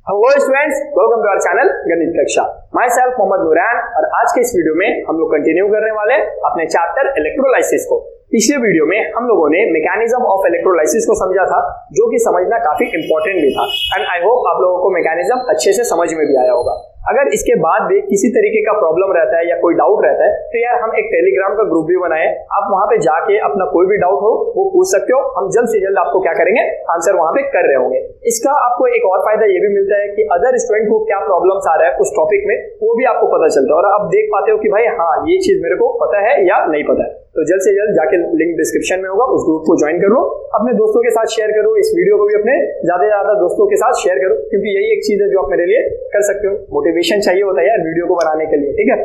Hello students, welcome to our channel गणित कक्षा। My self Mohammad Nooran और आज के इस वीडियो में हम लोग कंटिन्यू करने वाले अपने चैप्टर इलेक्ट्रोलाइसिस को। पिछले वीडियो में हम लोगों ने मैकेनिज्म ऑफ इलेक्ट्रोलाइसिस को समझा था, जो कि समझना काफी इंपॉर्टेंट भी था एंड आई होप आप लोगों को मैकेनिज्म अच्छे से समझ में भी आया होगा। अगर इसके बाद भी किसी तरीके का प्रॉब्लम रहता है या कोई डाउट रहता है तो यार हम एक टेलीग्राम का ग्रुप भी बनाए, आप वहां पे जाके अपना कोई भी डाउट हो वो पूछ सकते हो। हम जल्द से जल्द आपको क्या करेंगे, आंसर वहां पे कर रहे होंगे। इसका आपको एक और फायदा ये भी मिलता है कि अदर स्टूडेंट को क्या प्रॉब्लम्स आ रहा है उस टॉपिक में वो भी आपको पता चलता है और आप देख पाते हो कि भाई हाँ ये चीज मेरे को पता है या नहीं पता है। तो जल्द से जल्द जाके लिंक डिस्क्रिप्शन में होगा, उस ग्रुप को ज्वाइन कर लो, अपने दोस्तों के साथ शेयर करो, इस वीडियो को भी अपने ज्यादा से ज्यादा दोस्तों के साथ शेयर करो, क्योंकि यही एक चीज है जो आप मेरे लिए कर सकते हो। मोटिवेशन चाहिए होता है यार वीडियो को बनाने के लिए, ठीक है।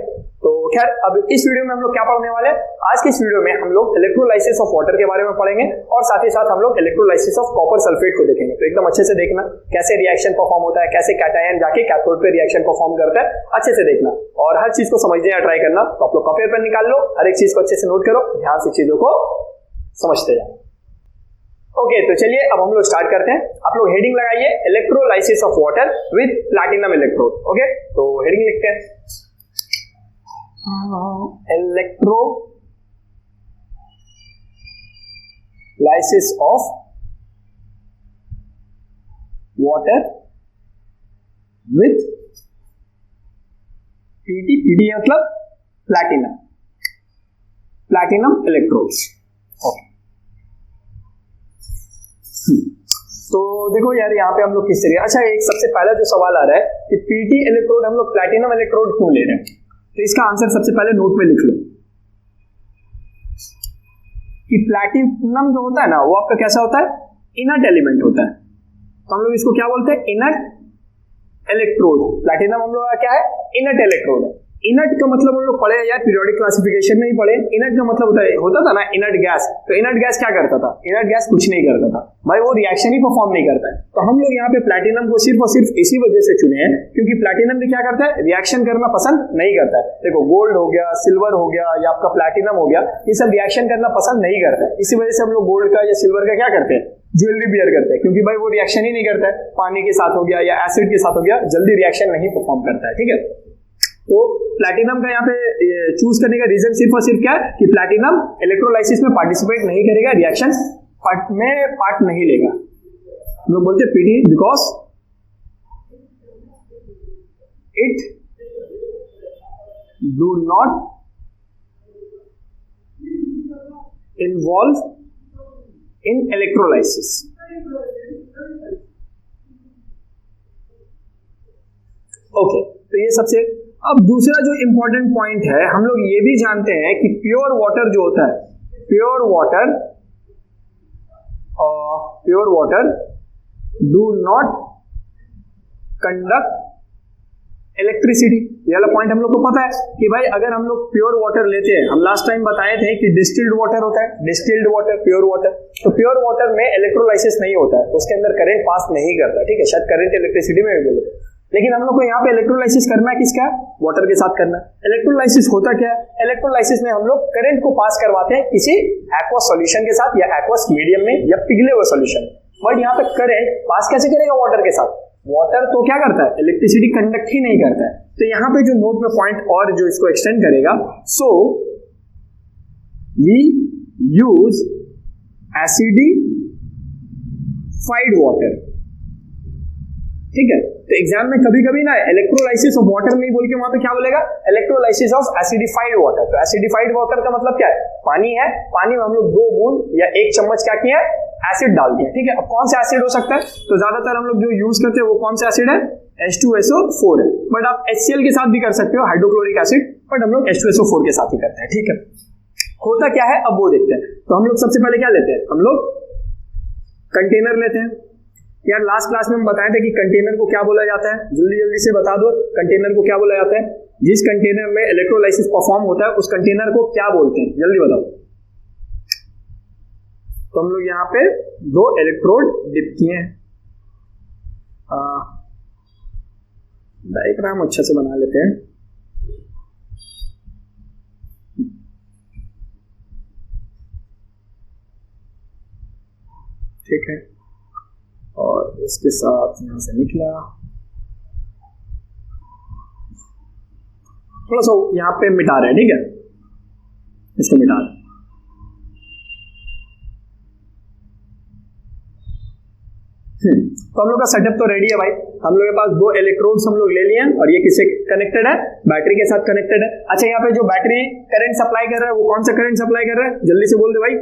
तो खैर अब इस वीडियो में हम लोग क्या पढ़ने वाले हैं, आज की इस वीडियो में हम लोग इलेक्ट्रोलाइसिस ऑफ वाटर के बारे में पढ़ेंगे और साथ ही साथ हम लोग इलेक्ट्रोलाइसिस ऑफ कॉपर सल्फेट को देखेंगे। तो एकदम अच्छे से देखना कैसे रिएक्शन परफॉर्म होता है, कैसे कैटायन जाके कैथोड पे रिएक्शन परफॉर्म करता है, अच्छे से देखना और हर चीज को समझने या ट्राई करना। तो आप लोग कॉपी पेन निकाल लो, हर एक चीज को अच्छे से नोट करो, ध्यान से चीजों को समझते जाओ। ओके, तो चलिए अब हम लोग स्टार्ट करते हैं। आप लोग हेडिंग लगाइए electrolysis of water with platinum electrode. Okay, तो हेडिंग लिखते हैं electrolysis of water with PT मतलब प्लैटिनम इलेक्ट्रोड्स। ओके, तो देखो यार यहाँ पे हम लोग किस तरीके, अच्छा एक सबसे पहला जो सवाल आ रहा है कि पीटी इलेक्ट्रोड हम लोग प्लैटिनम इलेक्ट्रोड क्यों ले रहे हैं, तो इसका आंसर सबसे पहले नोट में लिख लो कि प्लैटिनम जो होता है ना वो आपका कैसा होता है, इनर्ट एलिमेंट होता है। तो हम लोग इसको क्या बोलते हैं, इनर्ट इलेक्ट्रोड। प्लैटिनम हम लोग का क्या है, इनर्ट इलेक्ट्रोड है। इनर्ट का मतलब हम लोग पढ़े यार पीरियोडिक क्लासिफिकेशन में ही पढ़े। इनर्ट का मतलब होता था ना इनर्ट गैस। तो इनर्ट गैस क्या करता था, इनर्ट गैस कुछ नहीं करता था भाई, वो रिएक्शन ही परफॉर्म नहीं करता है। तो हम लोग यहाँ पे प्लैटिनम को सिर्फ और सिर्फ इसी वजह से चुने हैं क्योंकि प्लैटिनम भी क्या करता है, रिएक्शन करना पसंद नहीं करता है। देखो गोल्ड हो गया, सिल्वर हो गया या आपका प्लैटिनम हो गया, ये सब रिएक्शन करना पसंद नहीं करता है। इसी वजह से हम लोग गोल्ड का या सिल्वर का क्या करते हैं, ज्वेलरी बियर करते हैं, क्योंकि भाई वो रिएक्शन ही नहीं करता है, पानी के साथ हो गया या एसिड के साथ हो गया, जल्दी रिएक्शन नहीं परफॉर्म करता है, ठीक है। तो प्लैटिनम का यहाँ पे चूज करने का रीजन सिर्फ और सिर्फ क्या है कि प्लैटिनम इलेक्ट्रोलाइसिस में पार्टिसिपेट नहीं करेगा, रिएक्शन में पार्ट नहीं लेगा। हम लोग बोलते हैं PT because it do not involve in electrolysis. Okay, तो ये सबसे। अब दूसरा जो इंपॉर्टेंट पॉइंट है, हम लोग ये भी जानते हैं कि प्योर वाटर जो होता है, pure water do not conduct electricity. ये वाला पॉइंट हम लोग को पता है कि भाई अगर हम लोग प्योर वाटर लेते हैं, हम लास्ट टाइम बताए थे कि डिस्टिल्ड वाटर होता है, डिस्टिल्ड वाटर, प्योर वाटर। तो प्योर वाटर में इलेक्ट्रोलाइसिस नहीं होता है, उसके अंदर करंट पास नहीं करता, ठीक है। शायद करंट इलेक्ट्रिसिटी में भी बोलते हैं, लेकिन हम लोग को यहाँ पे इलेक्ट्रोलाइसिस करना है किसका, वाटर के साथ करना है। इलेक्ट्रोलाइसिस होता क्या है, इलेक्ट्रोलाइसिस में हम लोग करंट को पास करवाते हैं किसी एक्वस सॉल्यूशन के साथ या एक्वस मीडियम में या पिघले हुए सॉल्यूशन में। बट यहाँ पे करंट पास कैसे करेगा वाटर के साथ, वाटर तो क्या करता है, इलेक्ट्रिसिटी कंडक्ट ही नहीं करता है। तो यहाँ पे जो नोट में पॉइंट और जो इसको एक्सटेंड करेगा, so we use acidified water, ठीक है। तो एग्जाम में कभी कभी ना इलेक्ट्रोलाइसिस ऑफ वाटर नहीं बोल के वहां पे क्या बोलेगा, इलेक्ट्रोलाइसिस ऑफ एसिडिफाइड वाटर। तो एसिडिफाइड वाटर का मतलब क्या है, पानी है, पानी में हम लोग 2 बूंद या 1 चम्मच क्या किया है, एसिड डाल दिया, ठीक है। अब कौन सा एसिड हो सकता है, तो ज्यादातर हम लोग जो यूज करते हैं वो कौन सा एसिड है, H2SO4 है। बट आप HCl के साथ भी कर सकते हो, हाइड्रोक्लोरिक एसिड, बट हम लोग H2SO4 के साथ ही करते हैं, ठीक है। होता क्या है अब वो देखते हैं। तो हम लोग सबसे पहले क्या लेते हैं, हम लोग कंटेनर लेते हैं। यार लास्ट क्लास में हम बताए थे कि कंटेनर को क्या बोला जाता है, जल्दी जल्दी से बता दो, कंटेनर को क्या बोला जाता है, जिस कंटेनर में इलेक्ट्रोलाइसिस परफॉर्म होता है उस कंटेनर को क्या बोलते हैं, जल्दी बताओ। तो हम लोग यहाँ पे 2 इलेक्ट्रोड डिप किए हैं, डायग्राम अच्छा से बना लेते हैं। ठीक है, और इसके साथ यहां से निकला थोड़ा सा यहाँ पे मिटा रहे हैं, ठीक है, इसको मिटा रहे हैं। तो हम लोग का सेटअप तो रेडी है भाई। हम लोग के पास दो इलेक्ट्रोड्स हम लोग ले लिए हैं और ये किससे कनेक्टेड है, बैटरी के साथ कनेक्टेड है। अच्छा, यहाँ पे जो बैटरी करंट सप्लाई कर रहा है वो कौन सा करंट सप्लाई कर रहा है, जल्दी से बोल दे भाई।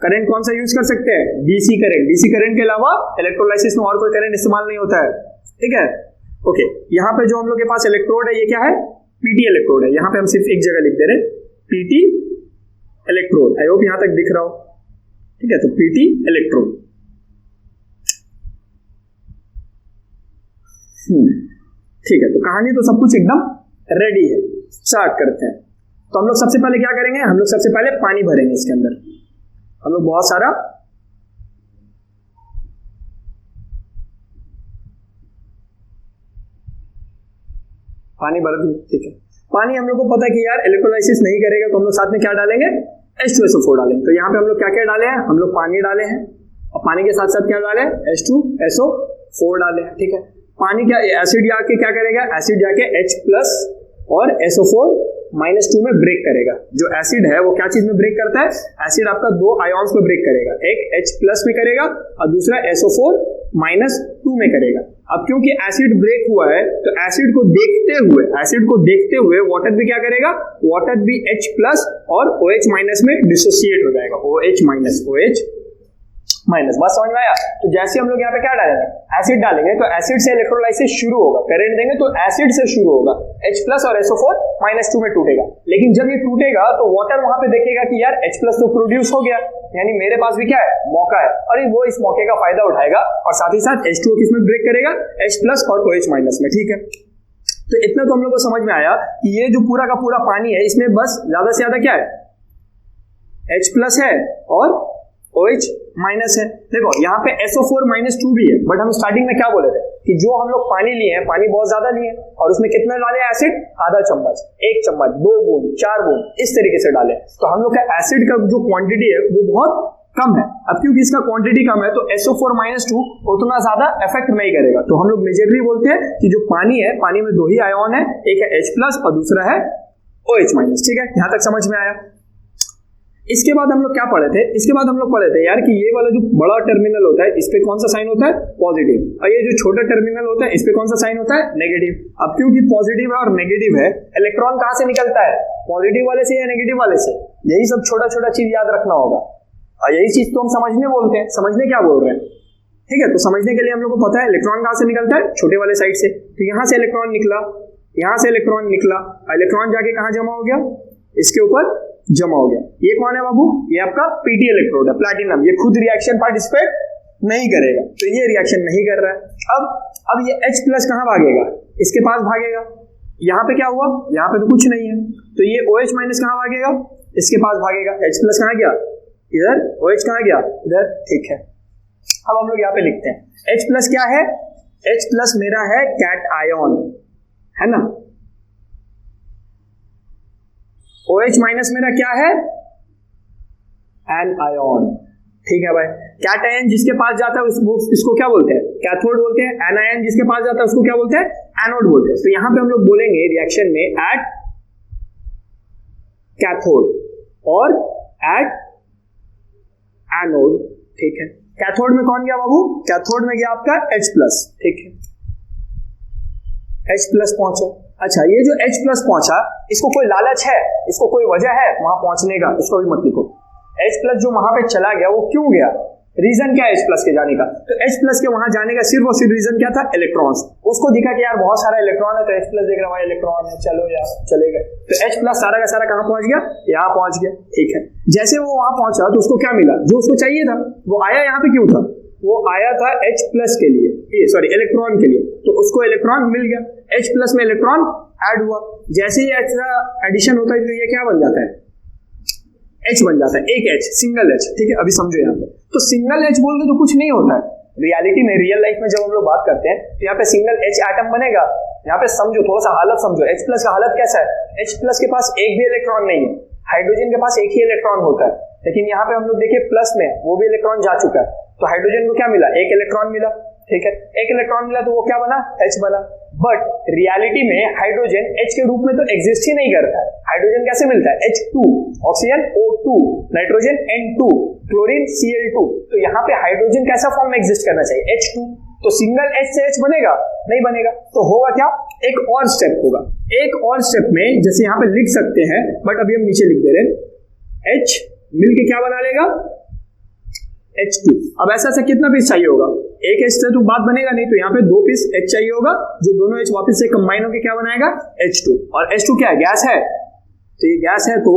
करंट कौन सा यूज कर सकते हैं, डीसी करंट। डीसी करंट के अलावा इलेक्ट्रोलाइसिस में और कोई करंट इस्तेमाल नहीं होता है, ठीक है। ओके, यहाँ पे जो हम लोग के पास इलेक्ट्रोड है ये क्या है, पीटी इलेक्ट्रोड है। यहाँ पे हम सिर्फ एक जगह लिख दे रहे हैं पीटी इलेक्ट्रोड। आई होप यहाँ तक दिख रहा हो, ठीक है। तो पीटी इलेक्ट्रोड, ठीक है। तो कहानी तो सब कुछ एकदम रेडी है, स्टार्ट करते हैं। तो हम लोग सबसे पहले क्या करेंगे, हम लोग सबसे पहले पानी भरेंगे इसके अंदर। हम लोग बहुत सारा पानी भर देंगे, ठीक है। पानी हम लोग को पता है कि यार इलेक्ट्रोलाइसिस नहीं करेगा, तो हम लोग साथ में क्या डालेंगे, H2SO4 डालेंगे। तो यहाँ पे हम लोग क्या क्या डाले हैं, हम लोग पानी डाले हैं और पानी के साथ साथ क्या डाले हैं, H2SO4 डाले हैं, ठीक है। पानी क्या, एसिड जाके क्या करेगा, एसिड जाके H+ और SO4-2 में ब्रेक करेगा। जो एसिड है वो क्या चीज में ब्रेक करता है, एसिड आपका दो आयॉन्स में ब्रेक करेगा, एक H+ में करेगा और दूसरा SO4-2 में करेगा। अब क्योंकि एसिड ब्रेक हुआ है तो एसिड को देखते हुए वाटर भी क्या करेगा, वाटर भी H+ और OH- में डिसोसिएट हो जाएगा, OH-, बात समझ में आया। तो जैसे हम लोग यहाँ पे क्या डालेंगे, एसिड डालेंगे, तो एसिड से इलेक्ट्रोलाइसिस शुरू होगा, करंट देंगे तो एसिड से शुरू होगा, H+ और SO4-2 में टूटेगा। लेकिन जब ये टूटेगा तो वाटर वहां पे देखेगा कि यार H+ तो प्रोड्यूस हो गया, यानी मेरे पास भी क्या है, मौका है, और वो इस मौके का फायदा उठाएगा और साथ ही साथ H2O किसमें ब्रेक करेगा, H+ और OH- में, ठीक है। तो इतना तो हम लोग को समझ में आया कि ये जो पूरा का पूरा पानी है इसमें बस ज्यादा से ज्यादा क्या है, H+ है और OH- है। देखो यहाँ पे SO4-2 भी है, बट हम स्टार्टिंग में क्या बोले थे कि जो हम लोग पानी लिए हैं, पानी बहुत ज्यादा लिए और उसमें कितना डाले एसिड, आधा चम्मच, 1 चम्मच, 2 बूंद, 4 बूंद, इस तरीके से डाले। तो हम लोग का एसिड का जो क्वांटिटी है वो बहुत कम है। अब क्योंकि इसका क्वांटिटी कम है तो SO4-2 उतना ज्यादा इफेक्ट नहीं करेगा। तो हम लोग मेजरली बोलते हैं कि जो पानी है, पानी में दो ही आयन है, एक है H+ और दूसरा है OH-, ठीक है। यहां तक समझ में आया। इसके बाद हम लोग क्या पढ़े थे, इसके बाद हम लोग पढ़े थे यार कि ये वाला जो बड़ा टर्मिनल होता है इस पे कौन सा साइन होता है, पॉजिटिव, और ये जो छोटा टर्मिनल होता है इस पे कौन सा साइन होता है, नेगेटिव। अब क्योंकि पॉजिटिव है और नेगेटिव है, इलेक्ट्रॉन कहां से निकलता है, पॉजिटिव वाले से या नेगेटिव वाले से, यही सब छोटा छोटा चीज याद रखना होगा। और यही चीज तो हम समझने बोलते हैं, समझने क्या बोल रहे हैं, ठीक है। तो समझने के लिए हम लोग को पता है इलेक्ट्रॉन कहां से निकलता है, छोटे वाले साइड से। तो यहां से इलेक्ट्रॉन निकला, यहां से इलेक्ट्रॉन निकला, इलेक्ट्रॉन जाके कहां जमा हो गया, इसके ऊपर जमा हो गया। ये कौन है बाबू, ये आपका पीटी इलेक्ट्रोड है, प्लैटिनम। ये खुद रिएक्शन पार्टिसिपेट नहीं करेगा, तो ये रिएक्शन नहीं कर रहा है। अब ये H+ कहां भागेगा, इसके पास भागेगा। यहाँ पे क्या हुआ, यहाँ पे तो कुछ नहीं है, तो ये OH- कहां भागेगा, इसके पास भागेगा। H+ कहां गया, इधर, OH कहां गया, इधर, ठीक है। अब हम लोग यहाँ पे लिखते हैं H+ क्या है, H+ मेरा है कैट आयन, है ना। OH- मेरा क्या है, एन आयन, ठीक है भाई। कैट आयन जिसके पास जाता है इसको क्या बोलते हैं, कैथोड बोलते हैं। एन आयन जिसके पास जाता है उसको क्या बोलते हैं, एनोड बोलते हैं। तो यहां पे हम लोग बोलेंगे रिएक्शन में एट कैथोड और एट एनोड, ठीक है। कैथोड में कौन गया बाबू, कैथोड में गया आपका H+, ठीक है। H+ पहुंचा। अच्छा, ये जो H+ पहुंचा, इसको कोई लालच है, इसको कोई वजह है वहां पहुंचने का, इसको भी मत लिखो। H+ जो वहां पे चला गया वो क्यों गया, रीजन क्या है H+ के जाने का, तो H+ के वहां जाने का सिर्फ और सिर्फ रीजन क्या था, इलेक्ट्रॉन्स। उसको दिखा कि यार बहुत सारा इलेक्ट्रॉन है, तो H+ देख रहा भाई इलेक्ट्रॉन है, चलो यार चले गए। तो H+ सारा का सारा कहां पहुंच गया, यहाँ पहुंच गया, ठीक है। जैसे वो वहां पहुंचा तो उसको क्या मिला, जो उसको चाहिए था। वो आया यहाँ पे क्यों था, वो आया था H+ के लिए, सॉरी इलेक्ट्रॉन के लिए, तो उसको इलेक्ट्रॉन मिल गया। H+ में इलेक्ट्रॉन ऐड हुआ, जैसे ही ऐसा एडिशन होता है तो ये क्या बन जाता है, H बन जाता है, एक H, सिंगल H, ठीक है। अभी समझो यहाँ पे, तो सिंगल H बोल के तो कुछ नहीं होता है रियलिटी में, रियल लाइफ में जब हम लोग बात करते हैं तो यहाँ पे सिंगल H एटम बनेगा। यहाँ पे समझो, थोड़ा सा हालत समझो, H+ का हालत कैसा है, H+ के पास एक भी इलेक्ट्रॉन नहीं है, हाइड्रोजन के पास एक ही इलेक्ट्रॉन होता है, लेकिन यहाँ पे हम लोग देखिए प्लस में वो भी इलेक्ट्रॉन जा चुका है, तो हाइड्रोजन को क्या मिला, एक इलेक्ट्रॉन मिला, ठीक है। एक इलेक्ट्रॉन मिला तो वो क्या बना, H बना। बट रियलिटी में हाइड्रोजन H के रूप में तो एग्जिस्ट ही नहीं करता है। हाइड्रोजन कैसे मिलता है? H2, oxygen O2, nitrogen N2, chlorine Cl2। तो यहाँ पे हाइड्रोजन कैसा फॉर्म में एग्जिस्ट करना चाहिए? H2। तो सिंगल H से H बनेगा? नहीं बनेगा। तो होगा क्या? एक और स्टेप होगा। एक और स्टेप में जैसे यहाँ पे लिख सकते हैं, बट अभी हम नीचे लिख दे रहे हैं, H मिलके क्या बना लेगा? H2। अब ऐसा कितना पीस चाहिए होगा? एक H से तो बात बनेगा नहीं, तो यहाँ पे 2 पीस H चाहिए होगा, जो दोनों H वापस से कंबाइन होकर क्या बनाएगा? H2। और H2 क्या है? गैस है। तो ये गैस है तो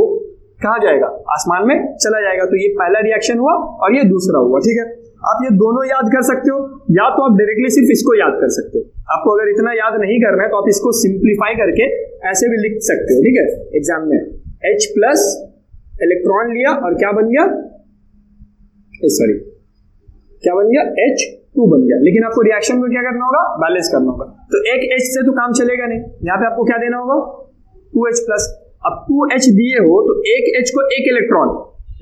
कहाँ जाएगा? आसमान में चला जाएगा। तो ये पहला रिएक्शन हुआ और ये दूसरा हुआ। ठीक है, आप ये दोनों याद कर सकते हो, या तो आप डायरेक्टली सिर्फ इसको याद कर सकते हो। आपको अगर इतना याद नहीं करना है तो आप इसको सिंप्लीफाई करके ऐसे भी लिख सकते हो। ठीक है, एग्जाम में H प्लस इलेक्ट्रॉन लिया और क्या बन गया? सॉरी, क्या बन गया? H2 बन गया। लेकिन आपको रिएक्शन में क्या करना होगा? बैलेंस करना होगा। तो एक H से तो काम चलेगा नहीं, यहाँ पे आपको क्या देना होगा? 2H plus. अब 2H दिए हो तो एक H को एक इलेक्ट्रॉन,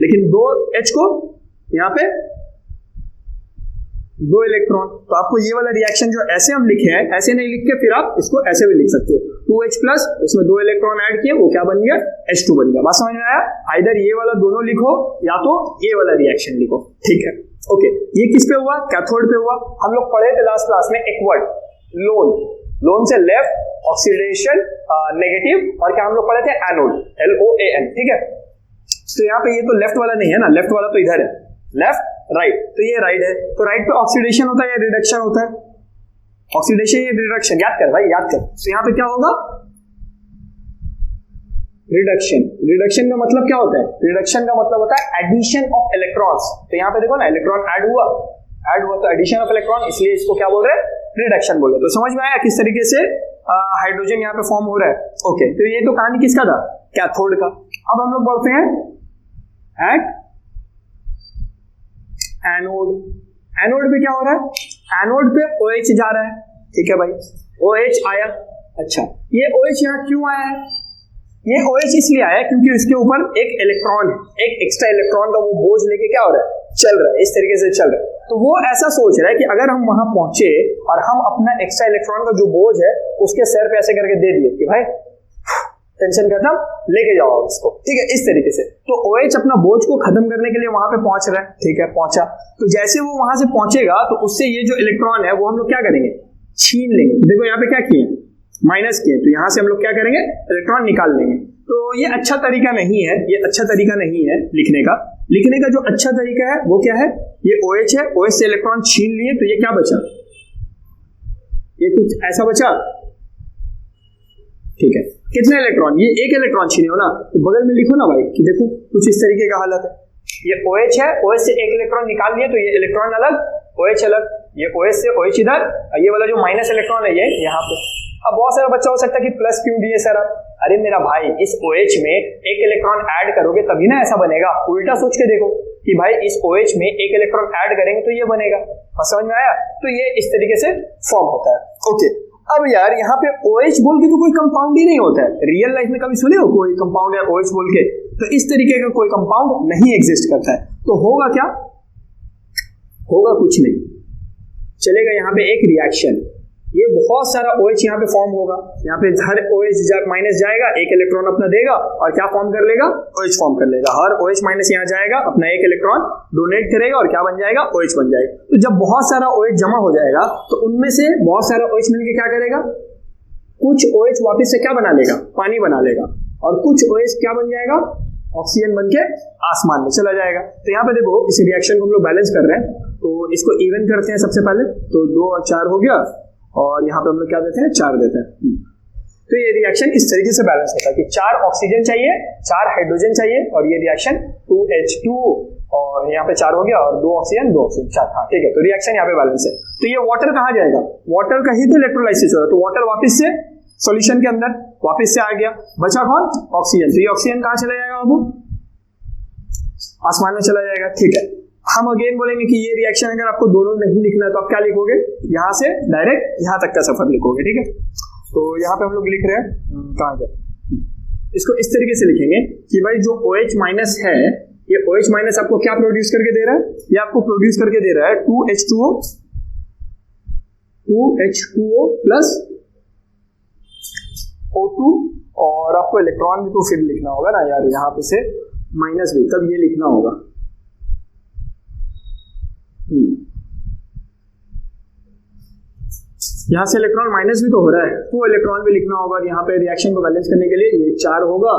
लेकिन 2H को यहाँ पे 2 इलेक्ट्रॉन। तो आपको ये वाला रिएक्शन जो ऐसे हम लिखे हैं, ऐसे नहीं लिख के फिर आप इसको ऐसे भी लिख सकते हो। 2H प्लस, उसमें 2 इलेक्ट्रॉन ऐड किए, वो क्या बन गया? H2 बन गया। बात समझ में आया? आइदर ये वाला दोनों लिखो या तो ये वाला रिएक्शन लिखो। ठीक है, ओके। ये किस पे हुआ? कैथोड पे हुआ। हम लोग पढ़े थे लास्ट क्लास में एक वर्ड, लोन। लोन से लेफ्ट, ऑक्सीडेशन नेगेटिव, और क्या हम लोग पढ़े थे? Anode, LOAN। ठीक है, तो यहाँ पे ये तो लेफ्ट वाला नहीं है ना, लेफ्ट वाला तो इधर है, लेफ्ट राइट। तो ये राइट है, तो राइट पे ऑक्सीडेशन होता है या रिडक्शन होता है? ऑक्सीडेशन या रिडक्शन? याद कर भाई, याद कर। तो यहाँ पे क्या होगा? रिडक्शन। रिडक्शन का मतलब क्या होता है? रिडक्शन का मतलब होता है एडिशन ऑफ इलेक्ट्रॉन्स। तो यहाँ पे देखो ना, इलेक्ट्रॉन ऐड हुआ तो एडिशन ऑफ इलेक्ट्रॉन, इसलिए इसको क्या बोल रहे हैं? रिडक्शन बोल रहे हैं। तो समझ में आया किस तरीके से हाइड्रोजन यहाँ पे फॉर्म हो रहा है? ओके, तो ये तो कहानी किसका था? कैथोड का। अब हम लोग बढ़ते हैं एट एनोड। एनोड पे क्या हो रहा है? एनोड पे OH जा रहा है। ठीक है भाई, OH आया। अच्छा, ये OH यहाँ क्यों आया है? ये OH इसलिए आया क्योंकि इसके ऊपर एक इलेक्ट्रॉन है, एक एक्स्ट्रा इलेक्ट्रॉन का वो बोझ लेके क्या हो रहा है? चल रहा है, इस तरीके से चल रहा है। तो वो ऐसा सोच रहा है कि अगर हम वहां पहुंचे और हम अपना एक्स्ट्रा इलेक्ट्रॉन का जो बोझ है उसके सर पे ऐसे करके दे दिए कि भाई टेंशन खत्म, लेके जाओ इसको। ठीक है, इस तरीके से। तो OH अपना बोझ को खत्म करने के लिए वहां पे पहुंच रहा है। ठीक है, पहुंचा। तो जैसे वो वहां से पहुंचेगा तो उससे ये जो इलेक्ट्रॉन है वो हम लोग क्या करेंगे? छीन लेंगे। देखो यहाँ पे क्या किए? माइनस किए। तो यहां से हम लोग क्या करेंगे? इलेक्ट्रॉन निकाल लेंगे। तो ये अच्छा तरीका नहीं है, ये अच्छा तरीका नहीं है लिखने का। लिखने का जो अच्छा तरीका है वो क्या है? ये OH है, OH से इलेक्ट्रॉन छीन लिए, तो ये क्या बचा? ये कुछ ऐसा बचा। ठीक है, कितने इलेक्ट्रॉन? ये एक इलेक्ट्रॉन छीने हो ना, तो बगल में लिखो ना भाई कि देखो कुछ इस तरीके का हालत है। ये OH है, OH से एक इलेक्ट्रॉन निकाल लिए, तो ये इलेक्ट्रॉन अलग, OH अलग। ये OH से OH इधर, ये वाला जो माइनस इलेक्ट्रॉन है ये यहाँ पे। अब बहुत सारा बच्चा हो सकता है कि प्लस क्यों दिए सर? अरे मेरा भाई, इस OH में एक इलेक्ट्रॉन ऐड करोगे तभी ना ऐसा बनेगा। उल्टा सोच के देखो कि भाई इस OH में एक इलेक्ट्रॉन ऐड करेंगे तो ये बनेगा। समझ में आया? तो ये इस तरीके से फॉर्म होता है। ओके, अब यार यहाँ पे OH बोल के तो कोई कंपाउंड ही नहीं होता है। रियल लाइफ में कभी सुने हो कोई कंपाउंड है OH बोल के? तो इस तरीके का कोई कंपाउंड नहीं एग्जिस्ट करता है। तो होगा क्या? होगा कुछ नहीं, चलेगा यहाँ पे एक रिएक्शन। ये बहुत सारा OH यहाँ पे फॉर्म होगा। यहाँ पे हर OH माइनस जाएगा, एक इलेक्ट्रॉन अपना देगा और क्या फॉर्म कर लेगा? OH फॉर्म कर लेगा। हर OH माइनस यहाँ जाएगा, अपना एक इलेक्ट्रॉन डोनेट करेगा और क्या बन जाएगा? OH बन जाएगा। तो जब बहुत सारा OH जमा हो जाएगा तो उनमें से बहुत सारा OH मिलकर क्या करेगा? कुछ OH वापस से क्या बना लेगा? पानी बना लेगा। और कुछ OH क्या बन जाएगा? ऑक्सीजन बन के आसमान में चला जाएगा। तो यहाँ पे देखो, इस रिएक्शन को हम लोग बैलेंस कर रहे हैं, तो इसको इवन करते हैं सबसे पहले। तो 2 और 4 हो गया, और यहाँ पे हम लोग क्या देते हैं? 4 देते हैं। तो ये रिएक्शन इस तरीके से बैलेंस होता है कि 4 ऑक्सीजन चाहिए, 4 हाइड्रोजन चाहिए, और ये रिएक्शन 2H2 और यहाँ पे 4 हो गया, और 2 ऑक्सीजन 4। हाँ ठीक है, तो रिएक्शन यहाँ पे बैलेंस है। तो ये वाटर कहाँ जाएगा? वाटर का ही तो इलेक्ट्रोलाइसिस हो रहा है, तो वाटर वापस से सॉल्यूशन के अंदर वापस से आ गया। बचा कौन? ऑक्सीजन। तो ये ऑक्सीजन कहाँ चला जाएगा बाबू? आसमान में चला जाएगा। ठीक है, हम अगेन बोलेंगे कि ये रिएक्शन अगर आपको दोनों नहीं लिखना है तो आप क्या लिखोगे? यहाँ से डायरेक्ट यहाँ तक का सफर लिखोगे। ठीक है, तो यहाँ पे हम लोग लिख रहे हैं, कहाँ गया? इसको इस तरीके से लिखेंगे कि भाई जो OH माइनस है, ये OH माइनस आपको क्या प्रोड्यूस करके दे रहा है? ये आपको प्रोड्यूस करके दे रहा है 2H2O प्लस O2 और आपको इलेक्ट्रॉन भी तो फिर लिखना होगा ना यार, यहाँ पे से माइनस भी, तब ये लिखना होगा। यहाँ से इलेक्ट्रॉन माइनस भी तो हो रहा है, तो इलेक्ट्रॉन भी लिखना होगा। यहाँ पे रिएक्शन को बैलेंस करने के लिए ये 4 होगा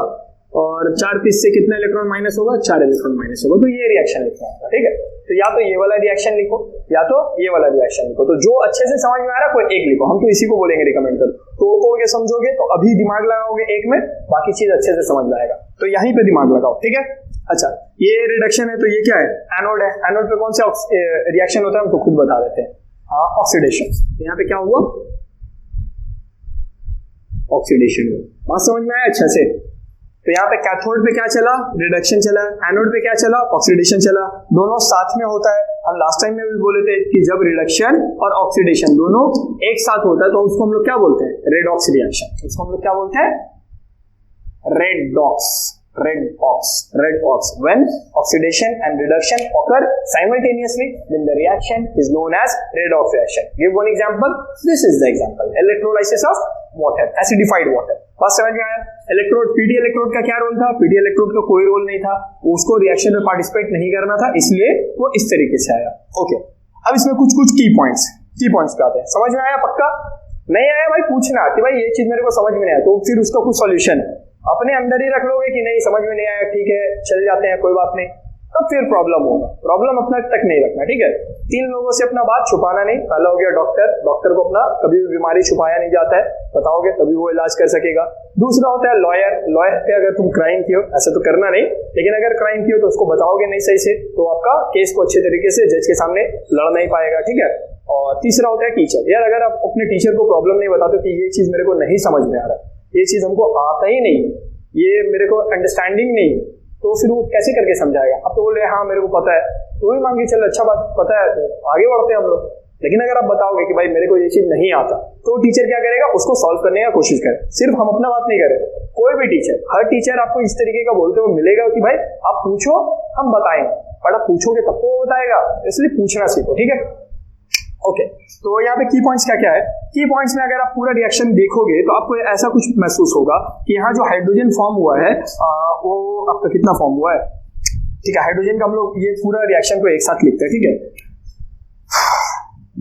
और 4 पीस से कितना इलेक्ट्रॉन माइनस होगा, 4 इलेक्ट्रॉन माइनस होगा। तो ये रिएक्शन लिखना होगा, ठीक है। तो या तो ये वाला रिएक्शन लिखो या तो ये वाला रिएक्शन लिखो। तो जो अच्छे से समझ में आ रहा है कोई एक लिखो, हम तो इसी को बोलेंगे रिकमेंड करो। तो कहोगे समझोगे तो अभी दिमाग लगाओगे एक में, बाकी चीज अच्छे से समझ में आएगा। तो यहीं पे दिमाग लगाओ, ठीक है। अच्छा, ये रिडक्शन है तो ये क्या है, एनोड है। एनोड पे कौन सा रिएक्शन होता है हमको खुद बता देते हैं, ऑक्सीडेशन। यहाँ पे क्या हुआ, ऑक्सीडेशन हुआ। बात समझ में आया अच्छा से। तो यहाँ पे कैथोड पे क्या चला, रिडक्शन चला, एनोड पे क्या चला, ऑक्सीडेशन चला। दोनों साथ में होता है। हम लास्ट टाइम में भी बोले थे कि जब रिडक्शन और ऑक्सीडेशन दोनों एक साथ होता है तो उसको हम लोग क्या बोलते हैं, रेडॉक्स रिएक्शन। उसको हम लोग क्या बोलते हैं, redox. When oxidation and reduction occur simultaneously, then the reaction is known as redox reaction. Give one example. This is the example. Electrolysis of water, acidified water. बात समझ में आया। इलेक्ट्रोड, पीडी इलेक्ट्रोड का क्या रोल था, PD electrode का कोई role नहीं था, उसको रिएक्शन में पार्टिसिपेट नहीं करना था, इसलिए वो इस तरीके से आया। ओके, अब इसमें कुछ की पॉइंट्स पे आते हैं। समझ में आया पक्का? नहीं आया भाई पूछना कि भाई ये चीज मेरे को समझ में नहीं आया, तो फिर उसका कुछ सॉल्यूशन है। अपने अंदर ही रख लोगे कि नहीं समझ में नहीं आया, ठीक है चल जाते हैं कोई बात नहीं, तब फिर प्रॉब्लम होगा। प्रॉब्लम अपना तक नहीं रखना, ठीक है। 3 लोगों से अपना बात छुपाना नहीं। पहला हो गया डॉक्टर, डॉक्टर को अपना कभी भी बीमारी छुपाया नहीं जाता है, बताओगे तभी वो इलाज कर सकेगा। दूसरा होता है लॉयर। लॉयर पे अगर तुम क्राइम किए हो, ऐसा तो करना नहीं, लेकिन अगर क्राइम किए हो तो उसको बताओगे नहीं सही से, तो आपका केस को अच्छे तरीके से जज के सामने लड़ नहीं पाएगा, ठीक है। और तीसरा होता है टीचर। यार अगर आप अपने टीचर को प्रॉब्लम नहीं बताते कि ये चीज मेरे को नहीं समझ में आ रहा, ये चीज हमको आता ही नहीं, ये मेरे को अंडरस्टैंडिंग नहीं, तो फिर वो कैसे करके समझाएगा। अब तो बोले हाँ मेरे को पता है, तो भी मान के चल अच्छा बात पता है, तो आगे बढ़ते हैं हम लोग। लेकिन अगर आप बताओगे कि भाई मेरे को ये चीज नहीं आता, तो टीचर क्या करेगा, उसको सॉल्व करने की कोशिश करे। सिर्फ हम अपना बात नहीं करें, कोई भी टीचर, हर टीचर आपको इस तरीके का बोलते हुए मिलेगा कि भाई आप पूछो हम बताएंगे, बट आप पूछोगे तब तो वो बताएगा, इसलिए पूछना सीखो, ठीक है। ओके, तो यहाँ पे की पॉइंट्स क्या क्या है। की पॉइंट्स में अगर आप पूरा रिएक्शन देखोगे तो आपको ऐसा कुछ महसूस होगा कि यहाँ जो हाइड्रोजन फॉर्म हुआ है वो आपका कितना फॉर्म हुआ है, ठीक है। हाइड्रोजन का हम लोग ये पूरा रिएक्शन को एक साथ लिखते हैं, ठीक है।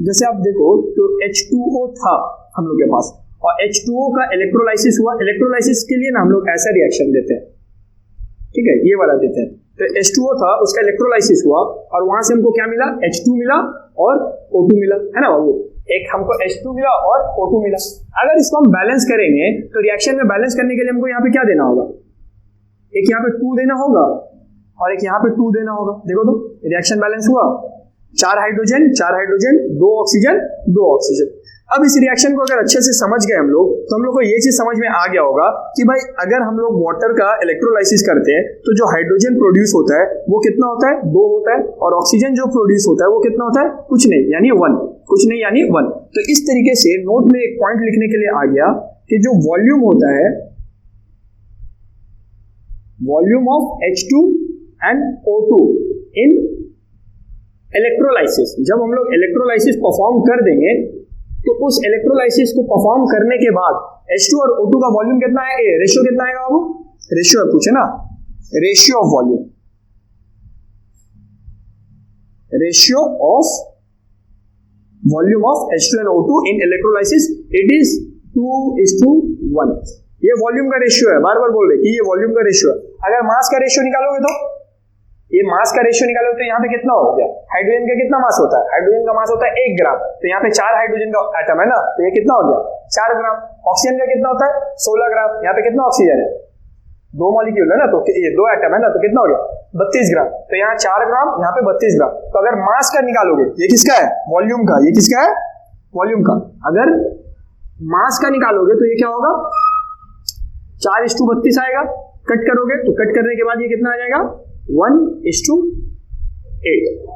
जैसे आप देखो तो H2O था हम लोग के पास, और H2O का इलेक्ट्रोलाइसिस हुआ। इलेक्ट्रोलाइसिस के लिए ना हम लोग ऐसा रिएक्शन देते हैं, ठीक है, ये वाला देते हैं। तो H2O था, उसका इलेक्ट्रोलाइसिस हुआ और वहां से हमको क्या मिला, H2 मिला और O2 मिला, है ना बाबू। एक हमको H2 मिला और O2 मिला। अगर इसको हम बैलेंस करेंगे तो रिएक्शन में बैलेंस करने के लिए हमको यहाँ पे क्या देना होगा, एक यहाँ पे 2 देना होगा और एक यहाँ पे 2 देना होगा। देखो तो रिएक्शन बैलेंस हुआ, 4 हाइड्रोजन 2 ऑक्सीजन 2 ऑक्सीजन। अब इस रिएक्शन को अगर अच्छे से समझ गए हम लोग, तो हम लोग को ये चीज समझ में आ गया होगा कि भाई अगर हम लोग वाटर का इलेक्ट्रोलाइसिस करते हैं तो जो हाइड्रोजन प्रोड्यूस होता है वो कितना होता है, 2 होता है, और ऑक्सीजन जो प्रोड्यूस होता है वो कितना होता है, कुछ नहीं यानी 1, कुछ नहीं यानी 1। तो इस तरीके से नोट में एक पॉइंट लिखने के लिए आ गया कि जो वॉल्यूम होता है, volume of H2 and O2 in electrolysis, जब हम लोग इलेक्ट्रोलाइसिस परफॉर्म कर देंगे तो उस इलेक्ट्रोलाइसिस को परफॉर्म करने के बाद H2 और O2 का वॉल्यूम कितना है, रेशियो कितना आएगा बाबू, रेशियो पूछे ना, ratio of volume, ratio of volume of H2 and O2 in electrolysis, it is 2:1। ये वॉल्यूम का रेशियो है, बार बार बोल रहे कि ये वॉल्यूम का रेशियो है। अगर मास का रेशियो निकालोगे तो ये मास का रेशियो निकालोगे तो यहाँ पे कितना हो गया, हाइड्रोजन का कितना मास होता है, हाइड्रोजन का मास होता है 1 ग्राम, तो यहाँ पे 4 हाइड्रोजन का एटम है ना, तो ये कितना हो गया 4 ग्राम। ऑक्सीजन का कितना होता है 16 ग्राम, यहाँ पे कितना ऑक्सीजन है, 2 मॉलिक्यूल है ना, तो ये 2 एटम है ना, तो कितना हो गया 32 ग्राम। तो यहाँ 4 ग्राम, यहाँ पे 32 ग्राम। तो अगर मास का निकालोगे, ये किसका है, वॉल्यूम का, ये किसका है, वॉल्यूम का। अगर मास का निकालोगे तो ये क्या होगा, 4:32 आएगा। कट करोगे तो कट करने के बाद ये कितना आ जाएगा, 1:8।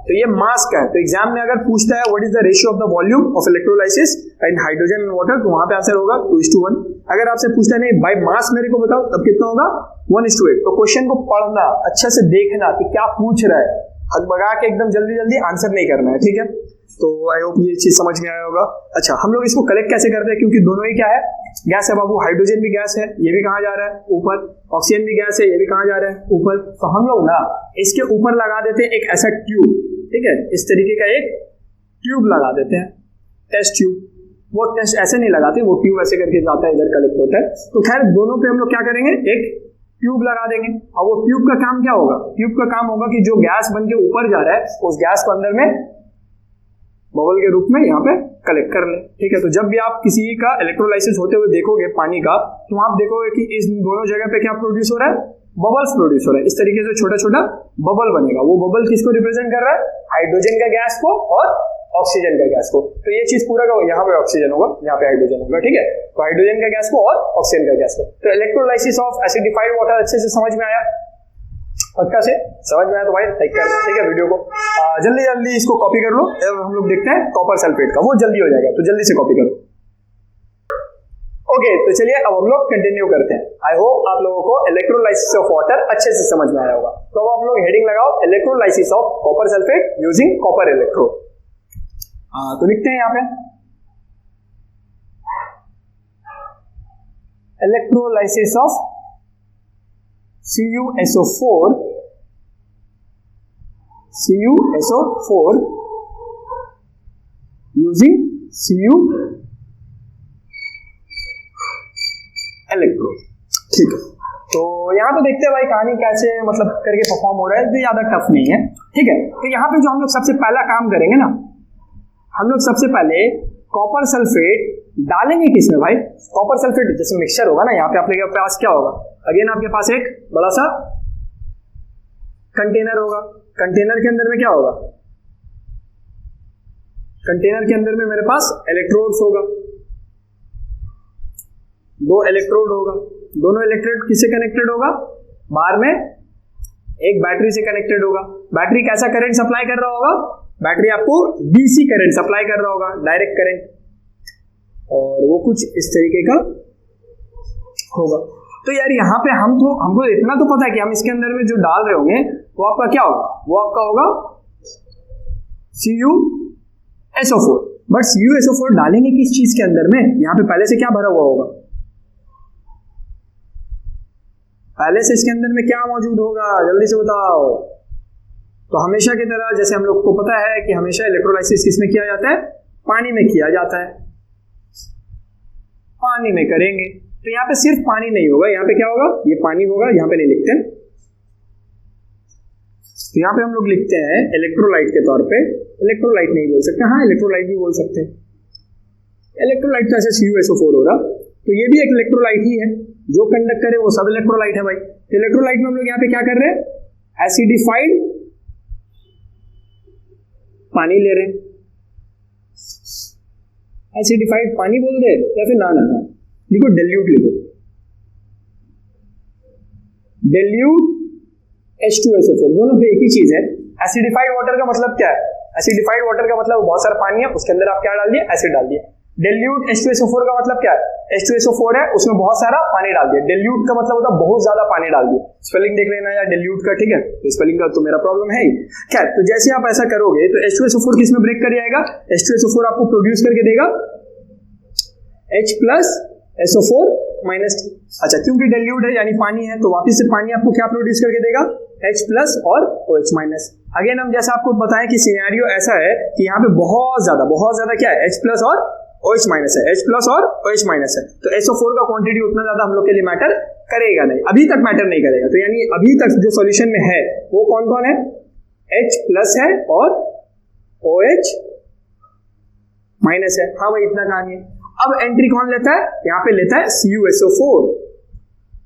तो ये मास का है। तो एग्जाम में अगर पूछता है what is the ratio of the volume of electrolysis in hydrogen and water, तो वहां पे आंसर होगा 2:1। अगर आपसे पूछता नहीं बाय मास मेरे को बताओ, तब कितना होगा 1:8। तो क्वेश्चन को पढ़ना, अच्छे से देखना कि क्या पूछ रहा है, हक बगा के एकदम जल्दी जल्दी आंसर नहीं करना है, ठीक है। तो आई होप ये चीज समझ में आया होगा। अच्छा, हम लोग इसको कलेक्ट कैसे करते हैं, क्योंकि दोनों ही क्या है, गैस है बाबू, हाइड्रोजन भी गैस है, ये भी कहाँ जा रहा है ऊपर, ऑक्सीजन भी गैस है, ये भी कहाँ जा रहा है ऊपर। तो हम लोग ना इसके ऊपर लगा देते हैं एक ऐसा ट्यूब, ठीक है, इस तरीके का एक ट्यूब लगा देते हैं, टेस्ट ट्यूब। वो टेस्ट ऐसे नहीं लगाते, वो ट्यूब ऐसे करके जाता है, इधर कलेक्ट होता है। तो खैर दोनों पे हम लोग क्या करेंगे, एक ट्यूब लगा देंगे। और वो ट्यूब का काम क्या होगा, ट्यूब का काम होगा कि जो गैस बन के ऊपर जा रहा है उस गैस को अंदर में बबल के रूप में यहाँ पे कलेक्ट कर ले, ठीक है। तो जब भी आप किसी का इलेक्ट्रोलाइसिस होते हुए देखोगे पानी का, तो आप देखोगे कि इस दोनों जगह पे क्या प्रोड्यूस हो रहा है, बबल्स प्रोड्यूस हो रहा है। इस तरीके से छोटा छोटा बबल बनेगा। वो बबल किसको रिप्रेजेंट कर रहा है, हाइड्रोजन का गैस को और ऑक्सीजन का गैस को। तो ये चीज पूरा का यहाँ पे ऑक्सीजन होगा, यहाँ पे हाइड्रोजन होगा, ठीक है। तो हाइड्रोजन का गैस को और ऑक्सीजन का गैस को। तो इलेक्ट्रोलाइसिस ऑफ एसिडिफाइड वाटर अच्छे से समझ में आया, पक्का से समझ में आया तो भाई लाइक करना, ठीक है वीडियो को। जल्दी जल्दी इसको कॉपी कर लो। हम लोग देखते हैं कॉपर सल्फेट का, वो जल्दी हो जाएगा, तो जल्दी से कॉपी करो। ओके, तो चलिए अब हम लोग कंटिन्यू करते हैं। आई होप आप लोगों को इलेक्ट्रोलाइसिस ऑफ वाटर अच्छे से समझ में आया होगा। तो अब आप लोग हेडिंग लगाओ, electrolysis of copper sulphate using copper electrode. तो लिखते हैं यहाँ पे electrolysis of CuSO4 using Cu electrode, ठीक है। तो यहाँ पे देखते हैं भाई कहानी कैसे मतलब करके परफॉर्म हो रहा है, तो ज्यादा टफ नहीं है, ठीक है। तो यहाँ पे जो हम लोग सबसे पहला काम करेंगे ना, हम लोग सबसे पहले कॉपर सल्फेट डालेंगे किसमें भाई, कॉपर सल्फेट जैसे मिक्सचर होगा ना, यहाँ पे आपके पास क्या होगा, अगेन आपके पास एक बड़ा सा कंटेनर होगा। कंटेनर के अंदर में क्या होगा, कंटेनर के अंदर में मेरे पास इलेक्ट्रोड्स होगा, 2 इलेक्ट्रोड होगा। दोनों इलेक्ट्रोड किससे कनेक्टेड होगा, बाहर में एक बैटरी से कनेक्टेड होगा। बैटरी कैसा करंट सप्लाई कर रहा होगा, बैटरी आपको डीसी करंट सप्लाई कर रहा होगा, डायरेक्ट करंट, और वो कुछ इस तरीके का होगा। तो यार यहाँ पे हमको इतना तो पता है कि हम इसके अंदर में जो डाल रहे होंगे वो आपका क्या होगा, वो आपका होगा CuSO4। बट CuSO4 डालेंगे किस चीज के अंदर में, यहाँ पे पहले से क्या भरा हुआ होगा, पहले से इसके अंदर में क्या मौजूद होगा, जल्दी से बताओ। तो हमेशा की तरह जैसे हम लोग को पता है कि हमेशा इलेक्ट्रोलाइसिस किसमें किया जाता है, पानी में किया जाता है, पानी में करेंगे। तो यहाँ पे सिर्फ पानी नहीं होगा, यहाँ पे क्या होगा, ये पानी होगा, यहाँ पे नहीं लिखते हैं। तो यहाँ पे हम लोग लिखते हैं इलेक्ट्रोलाइट के तौर पे, इलेक्ट्रोलाइट नहीं बोल सकते, हाँ इलेक्ट्रोलाइट भी बोल सकते हैं। इलेक्ट्रोलाइट का ऐसे CuSO4 होगा, तो ये भी एक इलेक्ट्रोलाइट ही है, जो कंडक्ट करे वो सब इलेक्ट्रोलाइट है भाई। तो इलेक्ट्रोलाइट में हम लोग यहाँ पे क्या कर रहे हैं, एसिडिफाइड पानी ले रहे हैं, एसिडिफाइड पानी बोल दे या फिर ना लिखो, डेल्यूट लिखो, डेल्यूट H2SO4, दोनों पे एक ही चीज है। एसिडिफाइड वाटर का मतलब क्या है, एसिडिफाइड वाटर का मतलब बहुत सारा पानी है, उसके अंदर आप क्या डाल दिए, एसिड डाल दिए। डेल्यूट H2SO4 का मतलब क्या है, H2SO4 है, उसमें बहुत सारा पानी डाल दिया। डेल्यूट का मतलब होता है बहुत ज्यादा पानी डाल दिया। स्पेलिंग देख लेना यार डेल्यूट का, ठीक है, तो स्पेलिंग का तो मेरा प्रॉब्लम है ही। खैर, तो जैसे आप ऐसा करोगे तो H2SO4 किसमें ब्रेक कर जाएगा, H2SO4 आपको प्रोड्यूस करके देगा H प्लस SO4 माइनस। अच्छा, क्योंकि डेल्यूट है यानी पानी है, तो वापिस से पानी आपको क्या प्रोड्यूस करके देगा, H प्लस और OH माइनस। अगेन हम जैसा आपको बताएं कि सिनेरियो ऐसा है कि यहाँ पे बहुत ज्यादा क्या है, H प्लस और OH माइनस है, H प्लस और OH माइनस है। तो SO4 का क्वांटिटी उतना ज्यादा हम लोग के लिए मैटर करेगा नहीं, अभी तक मैटर नहीं करेगा। तो यानी अभी तक जो सॉल्यूशन में है वो कौन कौन है, H प्लस है और OH माइनस है। हाँ भाई, इतना कहानी है। अब एंट्री कौन लेता है, यहाँ पे लेता है CuSO4।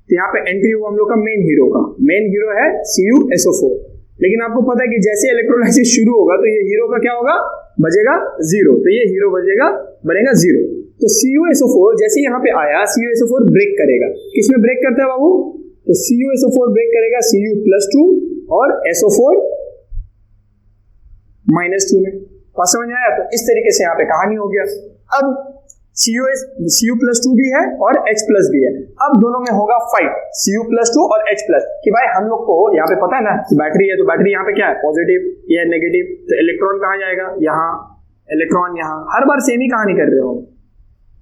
तो यहाँ पे एंट्री हुआ हम लोग का मेन हीरो का, मेन हीरो है CuSO4। लेकिन आपको पता है कि जैसे इलेक्ट्रोलाइसिस शुरू होगा तो ये हीरो का क्या होगा, बजेगा 0, तो ये हीरो बजेगा, बनेगा 0। तो CuSO4 जैसे यहाँ पे आया, CuSO4 ब्रेक करेगा, किसमें ब्रेक करता है बाबू, तो CuSO4 ब्रेक करेगा Cu+2 और SO4 -2 में। बात समझ में आया। तो इस तरीके से यहाँ पे कहानी हो गया। अब Cu+2 भी है और H प्लस भी है। अब दोनों में होगा फाइट, Cu+2 और H प्लस, कि भाई हम लोग को यहाँ पे पता है ना कि बैटरी है, तो बैटरी यहाँ पे क्या है, पॉजिटिव, ये है नेगेटिव। तो इलेक्ट्रॉन कहाँ जाएगा, यहाँ, इलेक्ट्रॉन यहाँ, हर बार सेम ही कहानी कर रहे हो,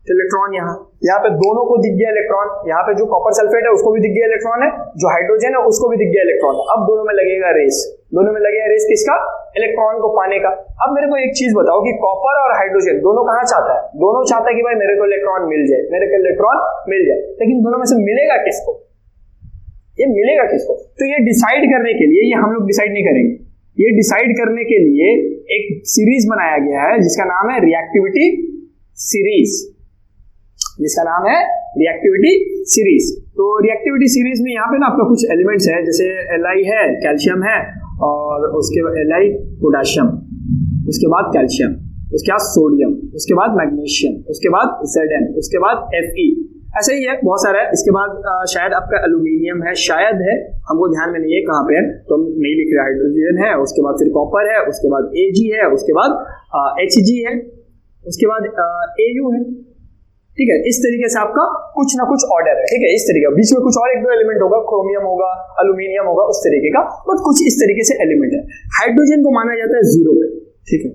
तो इलेक्ट्रॉन यहाँ पे दोनों को दिख गया इलेक्ट्रॉन, यहाँ पे जो कॉपर सल्फेट है उसको भी दिख गया इलेक्ट्रॉन है, जो हाइड्रोजन है उसको भी दिख गया इलेक्ट्रॉन है। अब दोनों में लगेगा रेस, दोनों में लगेगा रेस किसका? इलेक्ट्रॉन को पाने का। अब मेरे को एक चीज बताओ कि कॉपर और हाइड्रोजन दोनों कहाँ चाहता है? दोनों चाहता है कि भाई मेरे को इलेक्ट्रॉन मिल जाए, मेरे को इलेक्ट्रॉन मिल जाए, लेकिन दोनों में से मिलेगा किसको? ये मिलेगा किसको? तो ये डिसाइड करने के लिए, ये हम लोग डिसाइड नहीं करेंगे, ये डिसाइड करने के लिए एक सीरीज बनाया गया है जिसका नाम है रिएक्टिविटी सीरीज, जिसका नाम है रिएक्टिविटी सीरीज। तो रिएक्टिविटी सीरीज में यहाँ पे ना आपका कुछ एलिमेंट्स है, जैसे Li है, कैल्शियम है, और उसके बाद Li पोटेशियम, उसके बाद कैल्शियम, उसके बाद सोडियम, उसके बाद मैग्नीशियम, उसके बाद Zn, उसके बाद Fe, ऐसे ही है बहुत सारा है। इसके बाद शायद आपका एल्यूमिनियम है, शायद है, हमको ध्यान में नहीं है कहाँ पे है तो हम नहीं लिख रहे। हाइड्रोजन है, उसके बाद फिर कॉपर है, उसके बाद Ag है, उसके बाद Hg है, उसके बाद Au है, ठीक है। इस तरीके से आपका कुछ ना कुछ ऑर्डर है, ठीक है। इस तरीके बीच में कुछ और एक दो एलिमेंट होगा, क्रोमियम होगा, एल्यूमिनियम होगा, उस तरीके का, बट कुछ इस तरीके से एलिमेंट है। हाइड्रोजन को माना जाता है 0 पे, ठीक है,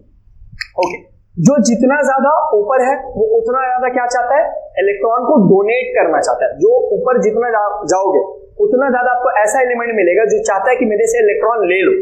ओके। जो जितना ज्यादा ऊपर है वो उतना ज्यादा क्या चाहता है? इलेक्ट्रॉन को डोनेट करना चाहता है। जो ऊपर जितना जाओगे उतना ज्यादा आपको ऐसा एलिमेंट मिलेगा जो चाहता है कि मेरे से इलेक्ट्रॉन ले लो,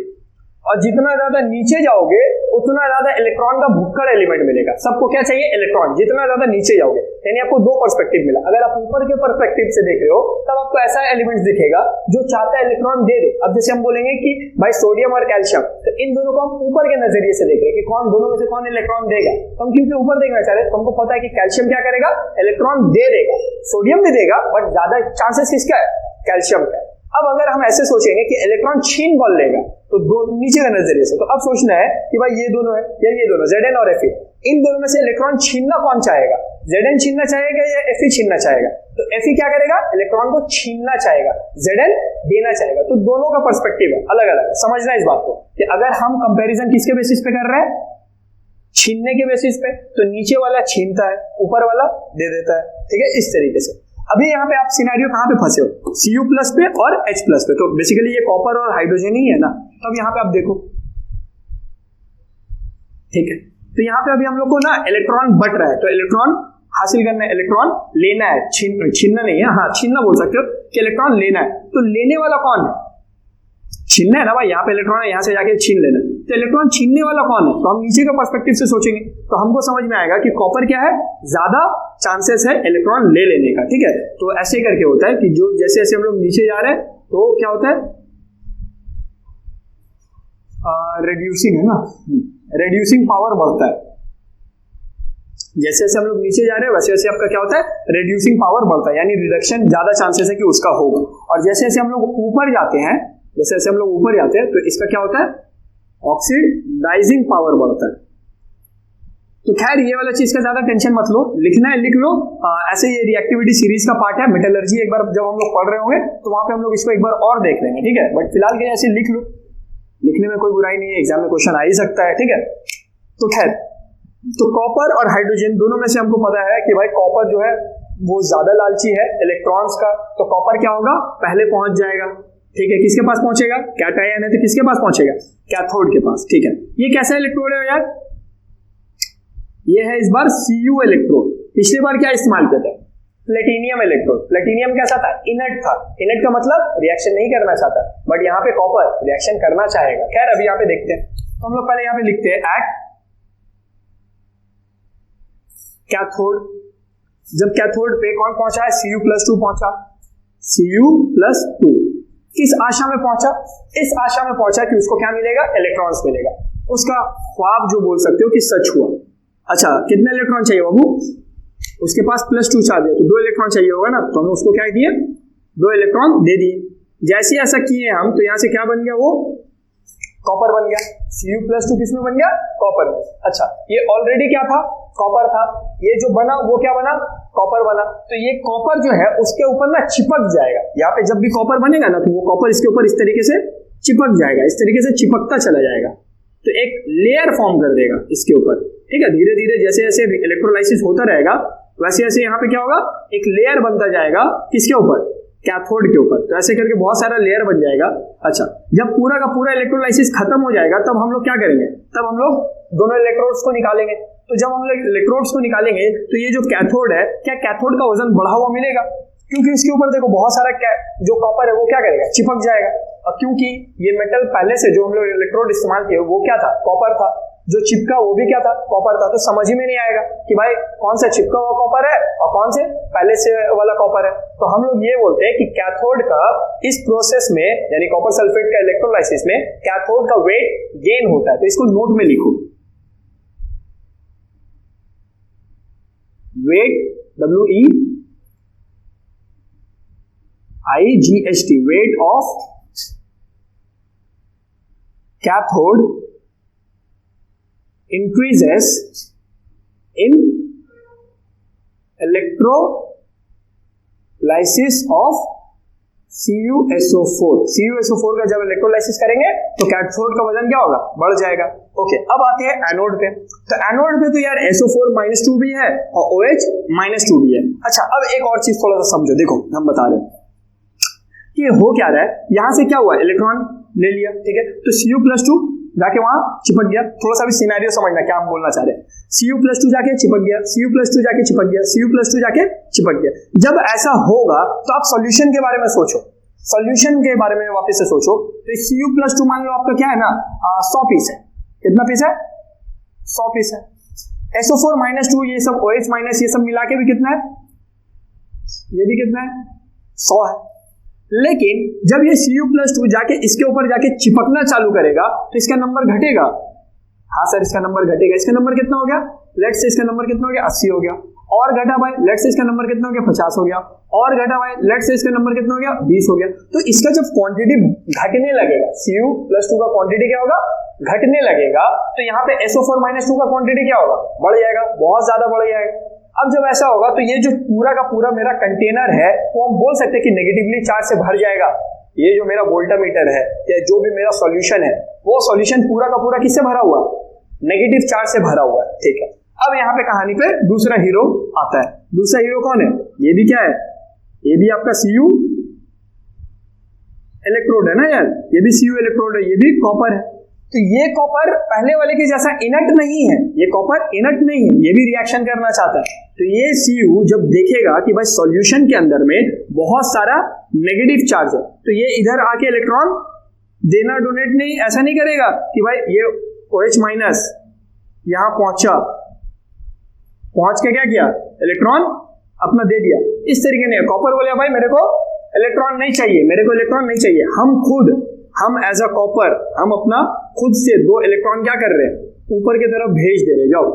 और जितना ज्यादा नीचे जाओगे उतना ज्यादा इलेक्ट्रॉन का भुक्कड़ एलिमेंट मिलेगा। सबको क्या चाहिए? इलेक्ट्रॉन। जितना ज्यादा नीचे जाओगे, यानी आपको दो पर्सपेक्टिव मिला। अगर आप ऊपर के पर्सपेक्टिव से देख रहे हो तब आपको ऐसा एलिमेंट दिखेगा जो चाहता है इलेक्ट्रॉन दे दे। अब जैसे हम बोलेंगे कि भाई सोडियम और कैल्शियम, तो इन दोनों को हम ऊपर के नजरिए से देख रहे हैं कि कौन दोनों में से कौन इलेक्ट्रॉन देगा। तो हम क्योंकि ऊपर देखना चाह रहे हैं, तुमको पता है कि कैल्शियम क्या करेगा? इलेक्ट्रॉन दे देगा। सोडियम भी देगा, बट ज्यादा चांसेस किसका है? कैल्शियम का। अब अगर हम ऐसे सोचेंगे कि इलेक्ट्रॉन छीन कौन लेगा, तो दो नीचे के नजरिए से, तो अब सोचना है कि भाई ये दोनों है या ये दोनों, Zn और Fe, इन दोनों में से इलेक्ट्रॉन छीनना कौन चाहेगा? Zn छीनना चाहेगा या Fe छीनना चाहेगा? तो Fe क्या करेगा? इलेक्ट्रॉन को छीनना चाहेगा, Zn देना चाहेगा। तो दोनों का पर्सपेक्टिव है अलग अलग। समझना इस बात को कि अगर हम कंपैरिजन किसके बेसिस पे कर रहे हैं? छीनने के बेसिस पे, तो नीचे वाला छीनता है, ऊपर वाला दे देता है, ठीक है, इस तरीके से। अभी यहाँ पे आप सिनेरियो कहाँ पे फंसे हो? Cu प्लस पे और H प्लस पे। तो बेसिकली ये कॉपर और हाइड्रोजन ही है ना। तो अब यहाँ पे आप देखो, ठीक है, तो यहाँ पे अभी हम लोग को ना इलेक्ट्रॉन बट रहा है, तो इलेक्ट्रॉन हासिल करना है, इलेक्ट्रॉन लेना है, छीनना नहीं है, हाँ छीनना बोल सकते हो कि इलेक्ट्रॉन लेना है। तो लेने वाला कौन है? छीनना है ना भाई, यहाँ पे इलेक्ट्रॉन है, यहाँ से जाके छीन लेना। तो इलेक्ट्रॉन छीनने वाला कौन है? तो हम नीचे के पर्सपेक्टिव से सोचेंगे तो हमको समझ में आएगा कि कॉपर क्या है? ज्यादा चांसेस है इलेक्ट्रॉन ले लेने का, ठीक है। तो ऐसे करके होता है कि जो जैसे जैसे हम लोग नीचे जा रहे हैं तो क्या होता है? रिड्यूसिंग है ना, रिड्यूसिंग पावर बढ़ता है। जैसे जैसे हम लोग नीचे जा रहे हैं वैसे वैसे आपका क्या होता है? रिड्यूसिंग पावर बढ़ता है, यानी रिडक्शन ज्यादा चांसेस है कि उसका होगा। और जैसे जैसे हम लोग ऊपर जाते हैं, जैसे जैसे हम लोग ऊपर जाते हैं तो इसका क्या होता है? ऑक्सीडाइजिंग पावर बढ़ता है। तो खैर ये वाला चीज का ज्यादा टेंशन मत लो, लिखना है लिख लो। ऐसे ये रिएक्टिविटी सीरीज का पार्ट है। मेटलर्जी एक बार जब हम लोग पढ़ रहे होंगे तो वहां पे हम लोग इसको एक बार और देख लेंगे, ठीक है। बट फिलहाल के ऐसे लिख लो, लिखने में कोई बुराई नहीं है, एग्जाम में क्वेश्चन आ ही सकता है, ठीक है। तो खैर, तो कॉपर और हाइड्रोजन दोनों में से हमको पता है कि भाई कॉपर जो है वो ज्यादा लालची है इलेक्ट्रॉन्स का। तो कॉपर क्या होगा? पहले पहुंच जाएगा, ठीक है। किसके पास पहुंचेगा? कैटायन है तो किसके पास पहुंचेगा? कैथोड के पास, ठीक है। ये कैसा इलेक्ट्रोड है यार? ये है इस बार Cu इलेक्ट्रोड। पिछली बार क्या इस्तेमाल किया था? Platinum electrode. प्लेटिनियम कैसा था? इनर्ट था। इनर्ट का मतलब रिएक्शन नहीं करना चाहता, बट यहाँ पे कॉपर रिएक्शन करना चाहेगा। खैर अभी यहाँ पे देखते हैं, तो हम लोग पहले यहाँ पे लिखते हैं एट कैथोड। जब कैथोड पे कौन पहुंचा है? Cu+2 पहुंचा। Cu+2 किस आशा में पहुंचा? इस आशा में पहुंचा कि उसको क्या मिलेगा? इलेक्ट्रॉन्स मिलेगा। उसका ख्वाब जो बोल सकते हो कि सच हुआ। अच्छा, कितने इलेक्ट्रॉन चाहिए बाबू? उसके पास +2 चार्ज है तो 2 इलेक्ट्रॉन चाहिए होगा ना, तो हमने उसको क्या दिए? 2 इलेक्ट्रॉन दे दिए। जैसे ऐसा किए हम तो यहां से क्या बन गया? वो कॉपर बन गया। Cu+2 किसमें बन गया? कॉपर में। अच्छा, ये ऑलरेडी क्या था? कॉपर था। ये जो बना वो क्या बना? कॉपर बना। तो ये कॉपर जो है उसके ऊपर ना चिपक जाएगा। यहाँ पे जब भी कॉपर बनेगा ना तो वो कॉपर इसके ऊपर इस तरीके से चिपक जाएगा, इस तरीके से चिपकता चला जाएगा। तो एक लेयर फॉर्म कर देगा इसके ऊपर, ठीक है। धीरे धीरे जैसे जैसे इलेक्ट्रोलाइसिस होता रहेगा वैसे वैसे यहाँ पे क्या होगा? एक लेयर बनता जाएगा। किसके ऊपर? कैथोड के ऊपर। तो ऐसे करके बहुत सारा लेयर बन जाएगा। अच्छा, जब पूरा का पूरा इलेक्ट्रोलाइसिस खत्म हो जाएगा तब हम लोग क्या करेंगे? तब हम लोग दोनों इलेक्ट्रोड्स को निकालेंगे। तो जब हम लोग इलेक्ट्रोड्स को निकालेंगे तो ये जो कैथोड है, क्या कैथोड का वजन बढ़ा हुआ मिलेगा? क्योंकि इसके ऊपर देखो बहुत सारा जो कॉपर है वो क्या करेगा, चिपक जाएगा। और क्योंकि ये मेटल पहले से जो हम लोग इलेक्ट्रोड इस्तेमाल किए वो क्या था, कॉपर था, जो चिपका वो भी क्या था, कॉपर था। तो समझ ही में नहीं आएगा कि भाई कौन सा चिपका हुआ कॉपर है और कौन से पहले से वाला कॉपर है। तो हम लोग ये बोलते हैं कि कैथोड का इस प्रोसेस में, यानी कॉपर सल्फेट का इलेक्ट्रोलाइसिस में कैथोड का वेट गेन होता है। तो इसको नोट में लिखो, wait WEIGHT, weight of cathode increases in electrolysis of CuSO4। CuSO4 का जब इलेक्ट्रोलाइसिस करेंगे तो कैथोड का वजन क्या होगा, बढ़ जाएगा। ओके, अब आते हैं एनोड पे। तो एनोड पे तो यार SO4-2 भी है और OH-2 भी है। अच्छा, अब एक और चीज थोड़ा सा समझो, देखो हम बता रहे हैं कि हो क्या रहा है। यहां से क्या हुआ, इलेक्ट्रॉन ले लिया, ठीक है, तो Cu+2 जाके वहां चिपक गया। थोड़ा सा भी सिनेरियो समझना क्या हम बोलना चाह रहे हैं। Cu+2 जाके चिपक गया, Cu+2 जाके चिपक गया, Cu+2 जाके चिपक गया। जब ऐसा होगा तो आप सॉल्यूशन के बारे में सोचो, सॉल्यूशन के बारे में वापस से सोचो। तो Cu+2 मान लो आपका क्या है ना, 100 पीस है। कितना पीस है, 100 पीस है। SO4-2 ये सब OH- ये सब मिला के भी कितना है, ये भी कितना है, 100 है। लेकिन जब ये Cu+2 जाके इसके ऊपर जाके चिपकना चालू करेगा तो इसका नंबर घटेगा। हाँ सर, इसका नंबर घटेगा। इसका नंबर कितना हो गया, लेट्स से इसका नंबर कितना हो गया, 80 हो गया। और घटा भाई, लेट्स से इसका नंबर कितना हो गया, 50 हो गया। और घटा भाई, लेट्स से इसका नंबर कितना हो गया, 20 हो गया। तो इसका जब क्वांटिटी घटने लगेगा, Cu+2 का क्वांटिटी क्या होगा, घटने लगेगा, तो यहाँ पे SO4-2 का क्वांटिटी क्या होगा, बढ़ जाएगा, बहुत ज्यादा बढ़ जाएगा। अब जब ऐसा होगा तो ये जो पूरा का पूरा मेरा कंटेनर है वो हम बोल सकते हैं कि नेगेटिवली चार्ज से भर जाएगा। ये जो मेरा वोल्टामीटर है या जो भी मेरा सॉल्यूशन है वो सॉल्यूशन पूरा का पूरा किससे भरा हुआ, नेगेटिव चार्ज से भरा हुआ है, ठीक है। अब यहाँ पे कहानी पे दूसरा हीरो आता है। दूसरा हीरो कौन है, ये भी क्या है, ये भी आपका Cu इलेक्ट्रोड है ना यार, ये भी Cu इलेक्ट्रोड है, ये भी कॉपर है। तो ये कॉपर पहले वाले के जैसा इनर्ट नहीं है, ये कॉपर इनर्ट नहीं है, ये भी रिएक्शन करना चाहता है। तो ये Cu जब देखेगा कि भाई सॉल्यूशन के अंदर में बहुत सारा नेगेटिव चार्ज है, तो ये इधर आके इलेक्ट्रॉन देना डोनेट नहीं, ऐसा नहीं करेगा कि भाई ये OH- यहां पहुंचा, पहुंच के क्या किया, इलेक्ट्रॉन अपना दे दिया। इस तरीके नहीं, कॉपर बोले भाई मेरे को इलेक्ट्रॉन नहीं चाहिए, मेरे को इलेक्ट्रॉन नहीं चाहिए। हम एज अ कॉपर हम अपना खुद से 2 इलेक्ट्रॉन क्या कर रहे हैं, ऊपर की तरफ भेज दे रहे, जाओ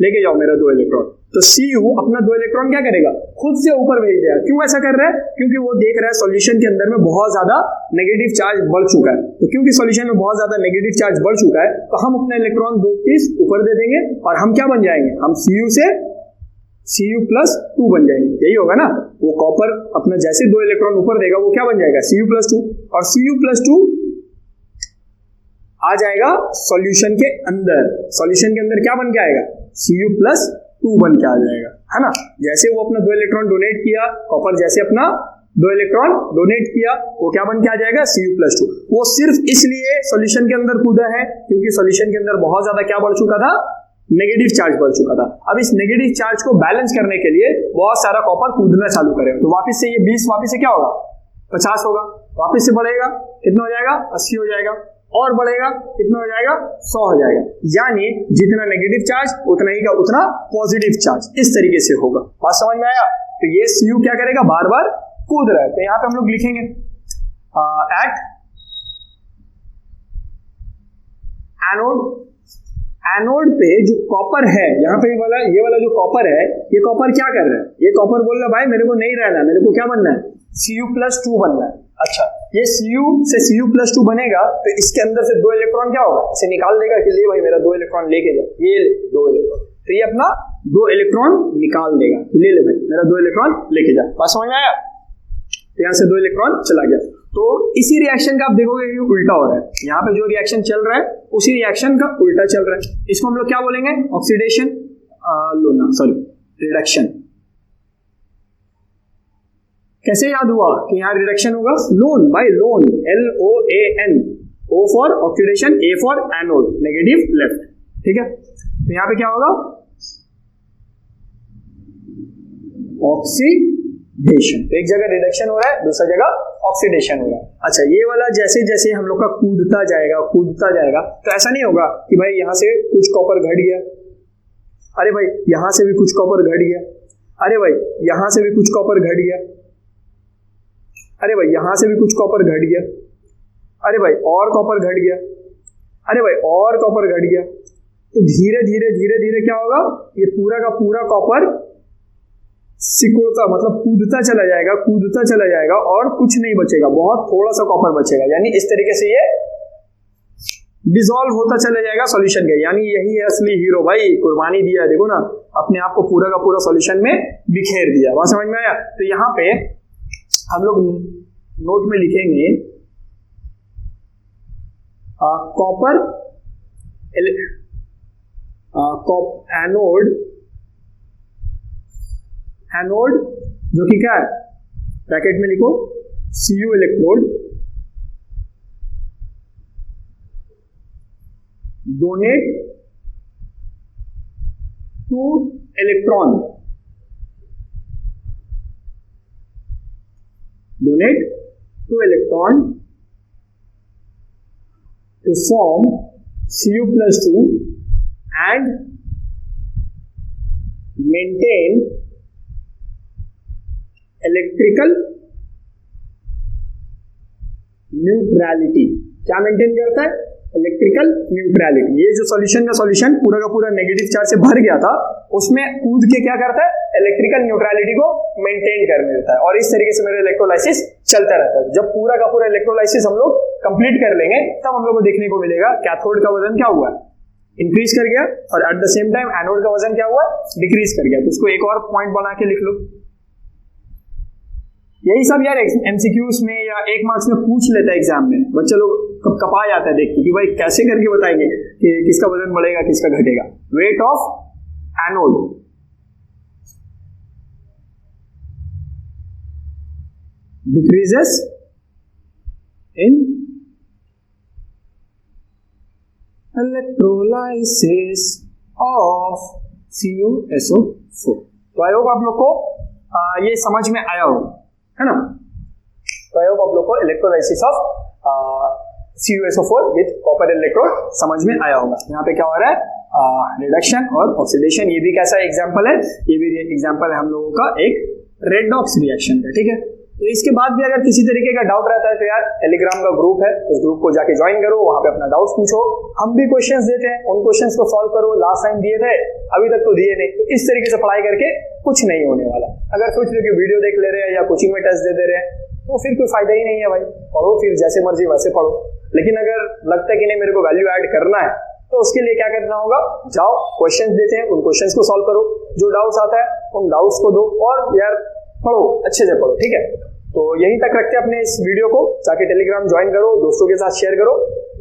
लेके जाओ मेरा 2 इलेक्ट्रॉन। तो Cu अपना 2 इलेक्ट्रॉन क्या करेगा, खुद से ऊपर भेज देगा। क्यों ऐसा कर रहा है, क्योंकि वो देख रहा है सॉल्यूशन के अंदर में बहुत ज्यादा नेगेटिव चार्ज बढ़ चुका है। तो क्योंकि सॉल्यूशन में बहुत ज्यादा नेगेटिव चार्ज बढ़ चुका है तो हम अपना इलेक्ट्रॉन 2 पीस ऊपर दे देंगे और हम क्या बन जाएंगे, हम Cu से Cu+2 बन जाएंगे। यही होगा ना, वो कॉपर अपना जैसे 2 इलेक्ट्रॉन ऊपर देगा वो क्या बन जाएगा, Cu+2, और Cu+2 आ जाएगा सॉल्यूशन के अंदर। सॉल्यूशन के अंदर क्या बन के आएगा, Cu+2 बन के आ जाएगा, है ना। जैसे वो अपना 2 इलेक्ट्रॉन डोनेट किया, कॉपर जैसे अपना 2 इलेक्ट्रॉन डोनेट किया, वो क्या बन के आ जाएगा, Cu+2। वो सिर्फ इसलिए सॉल्यूशन के अंदर कूदा है क्योंकि सॉल्यूशन के अंदर बहुत ज्यादा क्या बढ़ चुका था, नेगेटिव चार्ज बढ़ चुका था। अब इस नेगेटिव चार्ज को बैलेंस करने के लिए बहुत सारा कॉपर कूदना चालू करेगा। तो वापस से ये 20 वापस से क्या होगा, 50 होगा, वापस से बढ़ेगा, कितना हो जाएगा, 80 हो जाएगा, और बढ़ेगा, कितना हो जाएगा, 100 हो जाएगा। यानी जितना नेगेटिव चार्ज उतना ही का उतना पॉजिटिव चार्ज, इस तरीके से होगा। बात समझ में आया। तो ये Cu क्या करेगा, बार बार कूद रहा है। तो यहां पे हम लोग लिखेंगे एट एनोड, एनोड पे जो कॉपर है, यहाँ पे ये वाला जो कॉपर है, ये कॉपर क्या कर रहा है, ये कॉपर बोल रहा है भाई मेरे को नहीं रहना, मेरे को क्या बनना है, Cu+2 बनना है। अच्छा, ये Cu से Cu+2 बनेगा तो इसके अंदर से 2 इलेक्ट्रॉन क्या होगा, इसे निकाल देगा कि ले भाई मेरा 2 इलेक्ट्रॉन लेके जा, ये ले 2 इलेक्ट्रॉन। तो ये अपना 2 इलेक्ट्रॉन निकाल देगा, ले ले भाई मेरा 2 इलेक्ट्रॉन लेके जा। बात समझ में आया। तो यहाँ से 2 इलेक्ट्रॉन चला गया। तो इसी रिएक्शन का आप देखोगे कि उल्टा हो रहा है। यहाँ पे जो रिएक्शन चल रहा है उसी रिएक्शन का उल्टा चल रहा है। इसको हम लोग क्या बोलेंगे, ऑक्सीडेशन, रिडक्शन। कैसे याद हुआ कि यहाँ रिडक्शन होगा, loan by loan, LOAN, O for oxidation, A for anode, negative left, ठीक है। तो यहाँ पे क्या होगा, ऑक्सीडेशन। तो एक जगह रिडक्शन हो रहा है, दूसरा जगह ऑक्सीडेशन हो रहा है। अच्छा, ये वाला जैसे जैसे हम लोग का कूदता जाएगा तो ऐसा नहीं होगा कि भाई यहां से कुछ कॉपर घट गया, अरे भाई यहां से भी कुछ कॉपर घट गया, अरे भाई यहां से भी कुछ कॉपर घट गया, अरे भाई यहां से भी कुछ कॉपर घट गया, अरे भाई और कॉपर घट गया, अरे भाई और कॉपर घट गया। तो धीरे धीरे क्या होगा, ये पूरा का पूरा कॉपर सिकुड़ता मतलब कूदता चला जाएगा और कुछ नहीं बचेगा, बहुत थोड़ा सा कॉपर बचेगा। यानी इस तरीके से ये डिसॉल्व होता चला जाएगा सॉल्यूशन के। यानी यही है असली हीरो भाई, कुर्बानी दिया, देखो ना, अपने आप को पूरा का पूरा सॉल्यूशन में बिखेर दिया। बात समझ में आया? तो यहाँ पे हम लोग नोट में लिखेंगे कॉपर एनोड जो कि क्या है, ब्रैकेट में लिखो Cu electrode donate two electron to form Cu+2 and maintain electrical neutrality. क्या मेंटेन करता है? Electrical neutrality. ये जो सॉल्यूशन पूरा का पूरा नेगेटिव चार्ज से भर गया था, उसमें कूद के क्या करता है, इलेक्ट्रिकल न्यूट्रलिटी को मेंटेन करने देता है। और इस तरीके से मेरा इलेक्ट्रोलाइसिस चलता रहता है। जब पूरा का पूरा इलेक्ट्रोलाइसिस हम लोग कंप्लीट कर लेंगे, तब हम लोग को देखने को मिलेगा कैथोड का वजन क्या हुआ, इंक्रीज कर गया, और at the same time anode का वजन क्या हुआ, डिक्रीज कर गया। तो इसको एक और पॉइंट बना के लिख लो। यही सब यार एमसीक्यूज में या 1 मार्क्स में पूछ लेता है एग्जाम में, बच्चे लोग कपा जाता है देख के कि भाई कैसे करके बताएंगे कि किसका वजन बढ़ेगा किसका घटेगा। Weight of anode decreases in electrolysis of CuSO4। तो आई होप आप लोग को ये समझ में आया होगा, है ना। तो आई होप आप लोग को electrolysis of CuSO4 with copper electrode समझ में आया होगा। यहाँ पे क्या हो रहा है, रिडक्शन और ऑक्सीडेशन। ये भी कैसा एग्जांपल है, ये भी एग्जांपल है हम लोगों का एक रेडॉक्स रिएक्शन का, ठीक है। तो इसके बाद भी अगर किसी तरीके का डाउट रहता है तो यार टेलीग्राम का ग्रुप है, उस ग्रुप को जाके ज्वाइन करो, वहां पे अपना डाउट्स पूछो। हम भी क्वेश्चंस देते हैं, उन क्वेश्चंस को सॉल्व करो। लास्ट टाइम दिए थे, अभी तक तो दिए नहीं। तो इस तरीके से पढ़ाई करके कुछ नहीं होने वाला। अगर सोच रहे कि वीडियो देख ले रहे हैं या कोचिंग में टेस्ट दे रहे हैं तो फिर कोई फायदा ही नहीं है भाई। पढ़ो फिर जैसे मर्जी वैसे पढ़ो। लेकिन अगर लगता है कि नहीं मेरे को वैल्यू ऐड करना है, तो उसके लिए क्या करना होगा, जाओ क्वेश्चंस देते हैं, उन क्वेश्चंस को सॉल्व करो, जो डाउट्स आता है उन डाउट्स को दो, और यार पढ़ो, अच्छे से पढ़ो, ठीक है। तो यहीं तक रखते हैं अपने इस वीडियो को। जाके टेलीग्राम ज्वाइन करो, दोस्तों के साथ शेयर करो।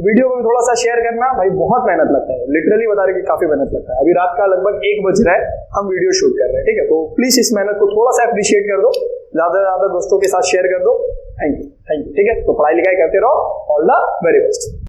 वीडियो को भी थोड़ा सा शेयर करना भाई, बहुत मेहनत लगता है, लिटरली बता रहे कि काफी मेहनत लगता है। अभी रात का लगभग 1 बज रहा है, हम वीडियो शूट कर रहे हैं, ठीक है। तो प्लीज इस मेहनत को थोड़ा सा अप्रिशिएट कर दो, ज्यादा से ज्यादा दोस्तों के साथ शेयर कर दो। थैंक यू, ठीक है। तो पढ़ाई लिखाई करते रहो। All the very best.